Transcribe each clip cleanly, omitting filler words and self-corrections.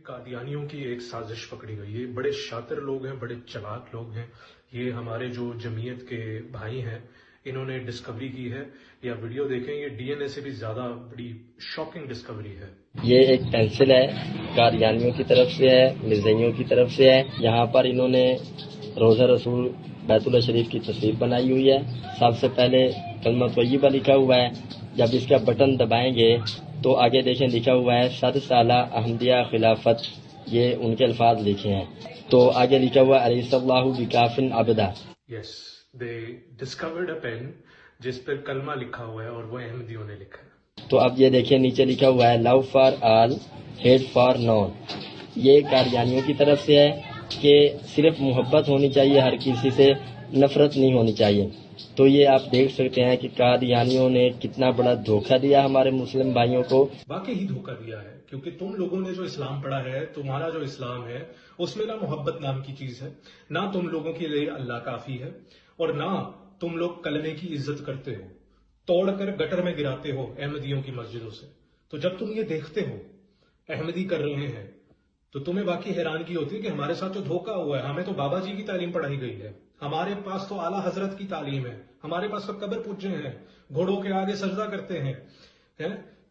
قادیانیوں کی ایک سازش پکڑی گئی ہے. بڑے شاطر لوگ ہیں, بڑے چلاک لوگ ہیں. یہ ہمارے جو جمعیت کے بھائی ہیں انہوں نے ڈسکوری کی ہے. یا ویڈیو دیکھیں, یہ ڈی این اے سے بھی زیادہ بڑی شاکنگ ڈسکوری ہے. یہ ایک پینسل ہے, قادیانیوں کی طرف سے ہے, مرزائیوں کی طرف سے ہے. یہاں پر انہوں نے روزہ رسول بیت اللہ شریف کی تصویر بنائی ہوئی ہے. سب سے پہلے کلمہ طیبہ لکھا ہوا ہے. جب اس کا بٹن دبائیں گے تو آگے دیکھیں لکھا ہوا ہے 100 سالہ احمدیہ خلافت. یہ ان کے الفاظ لکھے ہیں. تو آگے لکھا ہوا ہے علیہ اللہ بکافن عبدا. یس, دے ڈسکورڈ اے پین جس پر کلمہ لکھا ہوا ہے اور وہ احمدیوں نے لکھا ہے. تو اب یہ دیکھیں نیچے لکھا ہوا ہے love for all hate for none. یہ قادیانیوں کی طرف سے ہے کہ صرف محبت ہونی چاہیے, ہر کسی سے نفرت نہیں ہونی چاہیے. تو یہ آپ دیکھ سکتے ہیں کہ قادیانیوں نے کتنا بڑا دھوکہ دیا ہمارے مسلم بھائیوں کو. واقعی دھوکہ دیا ہے, کیونکہ تم لوگوں نے جو اسلام پڑھا ہے, تمہارا جو اسلام ہے اس میں نہ محبت نام کی چیز ہے, نہ تم لوگوں کے لیے اللہ کافی ہے, اور نہ تم لوگ کلمے کی عزت کرتے ہو. توڑ کر گٹر میں گراتے ہو احمدیوں کی مسجدوں سے. تو جب تم یہ دیکھتے ہو احمدی کر رہے ہیں تو تمہیں واقعی حیرانگی ہوتی ہے کہ ہمارے ساتھ جو دھوکہ ہوا ہے. ہمیں تو بابا جی کی تعلیم پڑھائی گئی ہے, ہمارے پاس تو اعلیٰ حضرت کی تعلیم ہے, ہمارے پاس تو قبر پوجے ہیں, گھوڑوں کے آگے سجدہ کرتے ہیں.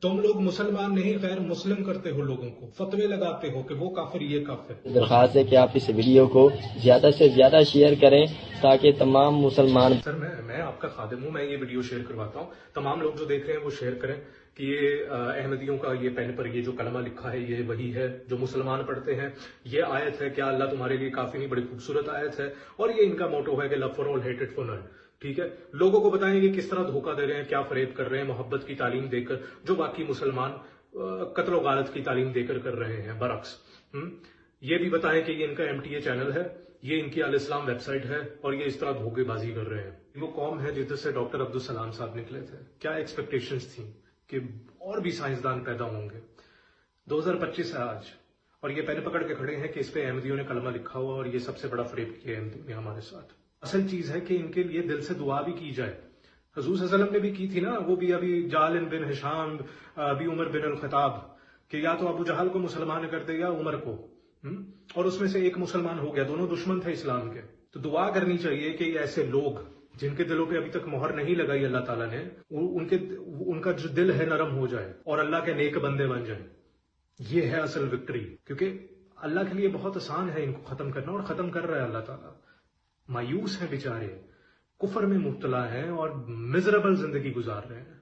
تم لوگ مسلمان نہیں غیر مسلم کرتے ہو, لوگوں کو فتوے لگاتے ہو کہ وہ کافر یہ کافر. درخواست ہے کہ آپ اس ویڈیو کو زیادہ سے زیادہ شیئر کریں تاکہ تمام مسلمان. سر میں آپ کا خادم ہوں, میں یہ ویڈیو شیئر کرواتا ہوں. تمام لوگ جو دیکھ رہے ہیں وہ شیئر کریں کہ یہ احمدیوں کا یہ پین پر یہ جو کلمہ لکھا ہے یہ وہی ہے جو مسلمان پڑھتے ہیں. یہ آیت ہے کیا اللہ تمہارے لیے کافی نہیں, بڑی خوبصورت آیت ہے. اور یہ ان کا موٹو ہے کہ لو فار آل ہیٹڈ فار نن. ٹھیک ہے, لوگوں کو بتائیں کہ کس طرح دھوکہ دے رہے ہیں, کیا فریب کر رہے ہیں محبت کی تعلیم دے کر, جو باقی مسلمان قتل و غارت کی تعلیم دے کر رہے ہیں برعکس. یہ بھی بتائیں کہ یہ ان کا MTA چینل ہے, یہ ان کی الاسلام ویب سائٹ ہے, اور یہ اس طرح دھوکے بازی کر رہے ہیں. وہ قوم ہے جدھر سے ڈاکٹر عبدالسلام صاحب نکلے تھے. کیا ایکسپیکٹیشنز تھیں کہ اور بھی سائنسدان پیدا ہوں گے. 2025 ہے آج, اور یہ پین پکڑ کے کھڑے ہیں کہ اس پہ احمدیوں نے کلمہ لکھا ہوا, اور یہ سب سے بڑا فریب کیا ہے احمدیوں نے ہمارے ساتھ. اصل چیز ہے کہ ان کے لیے دل سے دعا بھی کی جائے. حضور صلی اللہ علیہ وسلم نے بھی کی تھی نا, وہ بھی ابھی جال بن ہشام, ابھی عمر بن الخطاب, کہ یا تو ابو جہل کو مسلمان کر دے یا عمر کو, اور اس میں سے ایک مسلمان ہو گیا, دونوں دشمن تھے اسلام کے. تو دعا کرنی چاہیے کہ ایسے لوگ جن کے دلوں پہ ابھی تک مہر نہیں لگائی اللہ تعالیٰ نے, ان کا جو دل ہے نرم ہو جائے اور اللہ کے نیک بندے بن جائیں. یہ ہے اصل وکٹری, کیونکہ اللہ کے لیے بہت آسان ہے ان کو ختم کرنا, اور ختم کر رہا ہے اللہ تعالیٰ. مایوس ہیں بیچارے, کفر میں مبتلا ہیں اور مزربل زندگی گزار رہے ہیں.